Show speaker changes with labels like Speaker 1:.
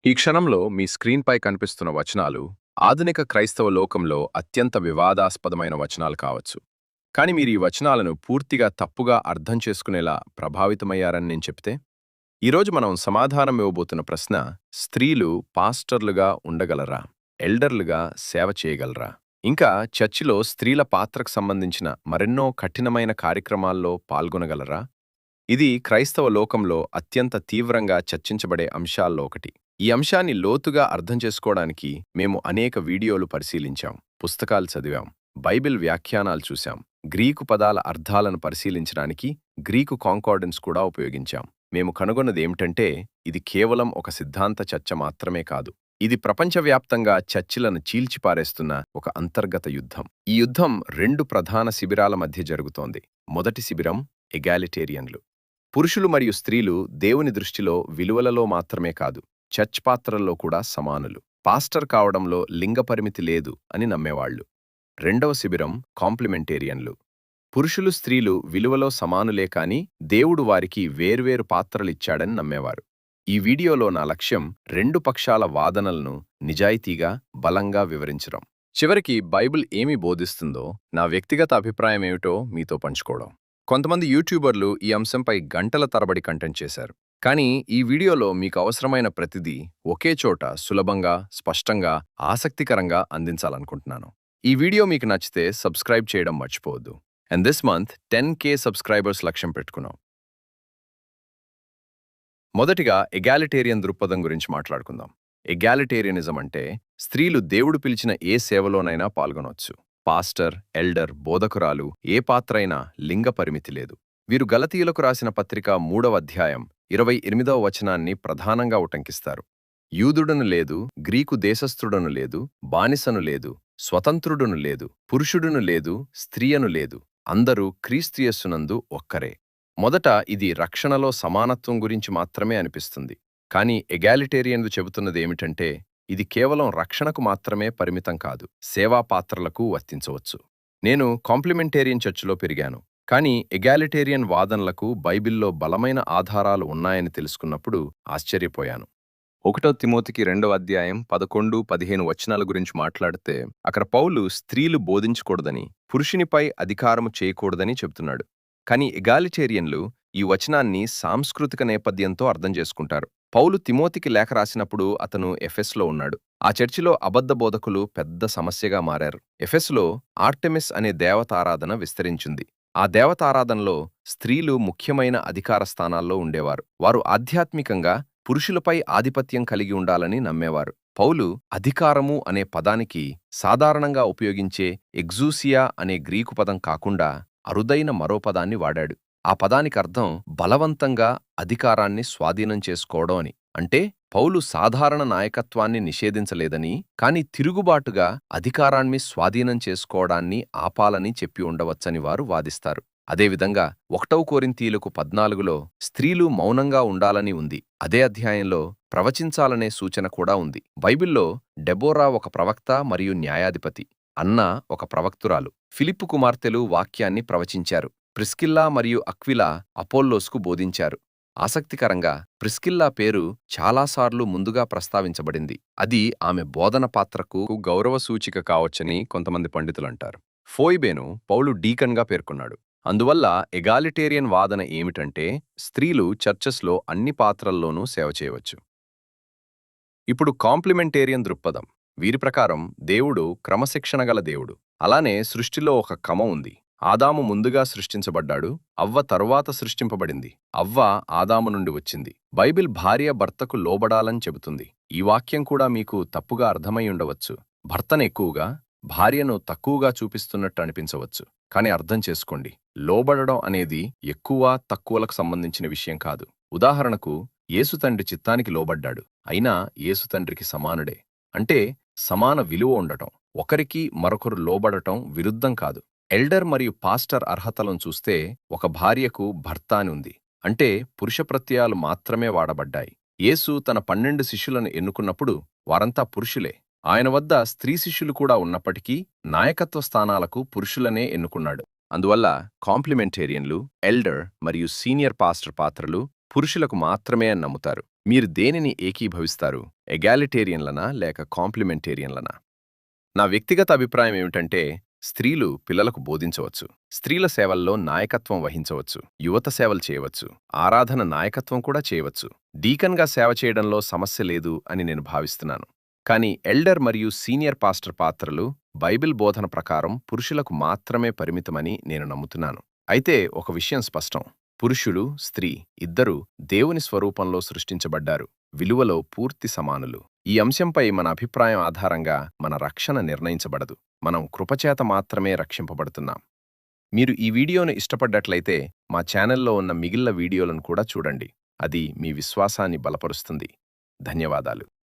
Speaker 1: ఈ క్షణంలో మీ స్క్రీన్పై కనిపిస్తున్న వచనాలు ఆధునిక క్రైస్తవ లోకంలో అత్యంత వివాదాస్పదమైన వచనాలు కావచ్చు. కానీ మీరు ఈ వచనాలను పూర్తిగా తప్పుగా అర్థం చేసుకునేలా ప్రభావితమయ్యారని నేను చెప్తే, ఈరోజు మనం సమాధానం ఇవ్వబోతున్న ప్రశ్న: స్త్రీలు పాస్టర్లుగా ఉండగలరా? ఎల్డర్లుగా సేవ చేయగలరా? ఇంకా చర్చిలో స్త్రీల పాత్రకు సంబంధించిన మరెన్నో కఠినమైన కార్యక్రమాల్లో పాల్గొనగలరా? ఇది క్రైస్తవ లోకంలో అత్యంత తీవ్రంగా చర్చించబడే అంశాల్లో ఒకటి. ఈ అంశాన్ని లోతుగా అర్థం చేసుకోవడానికి మేము అనేక వీడియోలు పరిశీలించాం, పుస్తకాలు చదివాం, బైబిల్ వ్యాఖ్యానాలు చూశాం, గ్రీకు పదాల అర్థాలను పరిశీలించడానికి గ్రీకు కాంకార్డెన్స్ కూడా ఉపయోగించాం. మేము కనుగొన్నదేమిటంటే, ఇది కేవలం ఒక సిద్ధాంత చర్చ మాత్రమే కాదు. ఇది ప్రపంచవ్యాప్తంగా చర్చిలను చీల్చిపారేస్తున్న ఒక అంతర్గత యుద్ధం. ఈ యుద్ధం రెండు ప్రధాన శిబిరాల మధ్య జరుగుతోంది. మొదటి శిబిరం ఎగాలిటేరియన్లు. పురుషులు మరియు స్త్రీలు దేవుని దృష్టిలో విలువలలో మాత్రమే కాదు, చర్చ్ పాత్రల్లో కూడా సమానులు. పాస్టర్ కావడంలో లింగ పరిమితి లేదు అని నమ్మేవాళ్లు. రెండవ శిబిరం కాంప్లిమెంటేరియన్లు. పురుషులు స్త్రీలు విలువలో సమానులే కాని దేవుడు వారికి వేర్వేరు పాత్రలిచ్చాడని నమ్మేవారు. ఈ వీడియోలో నా లక్ష్యం రెండు పక్షాల వాదనలను నిజాయితీగా, బలంగా వివరించడం. చివరికి బైబిల్ ఏమి బోధిస్తుందో, నా వ్యక్తిగత అభిప్రాయం ఏమిటో మీతో పంచుకోవడం. కొంతమంది యూట్యూబర్లు ఈ అంశంపై గంటల తరబడి కంటెంట్ చేశారు. కానీ ఈ వీడియోలో మీకు అవసరమైన ప్రతిదీ ఒకే చోట సులభంగా, స్పష్టంగా, ఆసక్తికరంగా అందించాలనుకుంటున్నాను. ఈ వీడియో మీకు నచ్చితే సబ్స్క్రైబ్ చేయడం మర్చిపోవద్దు. And this month 10K subscribers లక్ష్యం పెట్టుకున్నాం. మొదటిగా ఎగాలిటేరియన్ దృక్పథం గురించి మాట్లాడుకుందాం. ఎగాలిటేరియనిజం అంటే స్త్రీలు దేవుడు పిలిచిన ఏ సేవలోనైనా పాల్గొనవచ్చు. పాస్టర్, ఎల్డర్, బోధకురాలు, ఏ పాత్ర అయినా లింగ పరిమితి లేదు. వీరు గలతీయులకు రాసిన పత్రిక 3వ అధ్యాయం 28వ వచనాన్ని ప్రధానంగా ఉటంకిస్తారు. యూదుడును లేదు, గ్రీకు దేశస్థుడును లేదు, బానిసను లేదు, స్వతంత్రుడును లేదు, పురుషుడును లేదు, స్త్రీయను లేదు, అందరూ క్రీస్తు యేసునందు ఒక్కరే. మొదట ఇది రక్షణలో సమానత్వం గురించి మాత్రమే అనిపిస్తుంది. కానీ ఎగాలిటేరియన్లు చెబుతున్నదేమిటంటే, ఇది కేవలం రక్షణకు మాత్రమే పరిమితం కాదు, సేవా పాత్రలకు వర్తించవచ్చు. నేను కాంప్లిమెంటేరియన్ చర్చిలో పెరిగాను. కానీ ఎగాలిటేరియన్ వాదనలకు బైబిల్లో బలమైన ఆధారాలు ఉన్నాయని తెలుసుకున్నప్పుడు ఆశ్చర్యపోయాను. 1 తిమోతికి 2వ అధ్యాయం 11-15 వచనాల గురించి మాట్లాడితే, అక్కడ పౌలు స్త్రీలు బోధించకూడదని, పురుషునిపై అధికారము చేయకూడదని చెబుతున్నాడు. కానీ ఎగాలిటేరియన్లు ఈ వచనాన్ని సాంస్కృతిక నేపథ్యంతో అర్థం చేసుకుంటారు. పౌలు తిమోతికి లేఖ రాసినప్పుడు అతను ఎఫెస్లో ఉన్నాడు. ఆ చర్చిలో అబద్ధ బోధకులు పెద్ద సమస్యగా మారారు. ఎఫెస్లో ఆర్టెమిస్ అనే దేవతారాధన విస్తరించింది. ఆ దేవతారాధనలో స్త్రీలు ముఖ్యమైన అధికార స్థానాల్లో ఉండేవారు. వారు ఆధ్యాత్మికంగా పురుషులపై ఆధిపత్యం కలిగి ఉండాలని నమ్మేవారు. పౌలు అధికారము అనే పదానికి సాధారణంగా ఉపయోగించే ఎగ్జూసియా అనే గ్రీకు పదం కాకుండా అరుదైన మరో పదాన్ని వాడాడు. ఆ పదానికర్థం బలవంతంగా అధికారాన్ని స్వాధీనం చేసుకోవడం అని. అంటే పౌలు సాధారణ నాయకత్వాన్ని నిషేధించలేదని, కాని తిరుగుబాటుగా అధికారాన్ని స్వాధీనం చేసుకోవడాన్ని ఆపాలని చెప్పి ఉండవచ్చని వారు వాదిస్తారు. అదేవిధంగా 1 కొరింథీయులకు 14లో స్త్రీలు మౌనంగా ఉండాలని ఉంది. అదే అధ్యాయంలో ప్రవచించాలనే సూచన కూడా ఉంది. బైబిల్లో డెబోరా ఒక ప్రవక్త మరియు న్యాయాధిపతి, అన్నా ఒక ప్రవక్తురాలు. ఫిలిప్పు కుమార్తెలు వాక్యాన్ని ప్రవచించారు. ప్రిస్కిల్లా మరియు అక్విలా అపోల్లోస్కు బోధించారు. ఆసక్తికరంగా ప్రిస్కిల్లా పేరు చాలాసార్లు ముందుగా ప్రస్తావించబడింది. అది ఆమె బోధన పాత్రకు గౌరవ సూచిక కావచ్చని కొంతమంది పండితులంటారు. ఫోయిబేను పౌలు డీకన్గా పేర్కొన్నాడు. అందువల్ల ఎగాలిటేరియన్ వాదన ఏమిటంటే, స్త్రీలు చర్చెస్లో అన్ని పాత్రల్లోనూ సేవ చేయవచ్చు. ఇప్పుడు కాంప్లిమెంటేరియన్ దృక్పథం. వీరి ప్రకారం దేవుడు క్రమశిక్షణ గల దేవుడు. అలానే సృష్టిలో ఒక క్రమం ఉంది. ఆదాము ముందుగా సృష్టించబడ్డాడు, అవ్వ తరువాత సృష్టింపబడింది. అవ్వ ఆదాము నుండి వచ్చింది. బైబిల్ భార్య భర్తకు లోబడాలని చెబుతుంది. ఈ వాక్యం కూడా మీకు తప్పుగా అర్థమై ఉండవచ్చు. భర్తను ఎక్కువగా, భార్యను తక్కువగా చూపిస్తున్నట్టు అనిపించవచ్చు. కానీ అర్థం చేసుకోండి, లోబడడం అనేది ఎక్కువ తక్కువలకు సంబంధించిన విషయం కాదు. ఉదాహరణకు, యేసు తండ్రి చిత్తానికి లోబడ్డాడు, అయినా యేసు తండ్రికి సమానుడే. అంటే సమాన విలువ ఉండటం, ఒకరికి మరొకరు లోబడటం విరుద్ధం కాదు. ఎల్డర్ మరియు పాస్టర్ అర్హతలను చూస్తే, ఒక భార్యకు భర్త అని ఉంది. అంటే పురుష ప్రత్యయాలు మాత్రమే వాడబడ్డాయి. యేసు తన 12 శిష్యులను ఎన్నుకున్నప్పుడు వారంతా పురుషులే. ఆయన వద్ద స్త్రీ శిష్యులు కూడా ఉన్నప్పటికీ నాయకత్వ స్థానాలకు పురుషులనే ఎన్నుకున్నాడు. అందువల్ల కాంప్లిమెంటేరియన్లు, ఎల్డర్ మరియు సీనియర్ పాస్టర్ పాత్రలు పురుషులకు మాత్రమే అని నమ్ముతారు. మీరు దేనిని ఏకీభవిస్తారు? ఎగాలిటేరియన్లనా లేక కాంప్లిమెంటేరియన్లనా? నా వ్యక్తిగత అభిప్రాయం ఏమిటంటే, స్త్రీలు పిల్లలకు బోధించవచ్చు, స్త్రీల సేవల్లో నాయకత్వం వహించవచ్చు, యువత సేవలు చేయవచ్చు, ఆరాధన నాయకత్వం కూడా చేయవచ్చు. డీకన్గా సేవ చేయడంలో సమస్య లేదు అని నేను భావిస్తున్నాను. కానీ ఎల్డర్ మరియు సీనియర్ పాస్టర్ పాత్రలు బైబిల్ బోధన ప్రకారం పురుషులకు మాత్రమే పరిమితమని నేను నమ్ముతున్నాను. అయితే ఒక విషయం స్పష్టం: పురుషులు, స్త్రీ ఇద్దరూ దేవుని స్వరూపంలో సృష్టించబడ్డారు, విలువలో పూర్తి సమానులు. ఈ అంశంపై మన అభిప్రాయం ఆధారంగా మన రక్షణ నిర్ణయించబడదు. మనం కృపచేత మాత్రమే రక్షింపబడుతున్నాం. మీరు ఈ వీడియోను ఇష్టపడ్డట్లయితే మా ఛానల్లో ఉన్న మిగిలిన వీడియోలను కూడా చూడండి. అది మీ విశ్వాసాన్ని బలపరుస్తుంది. ధన్యవాదాలు.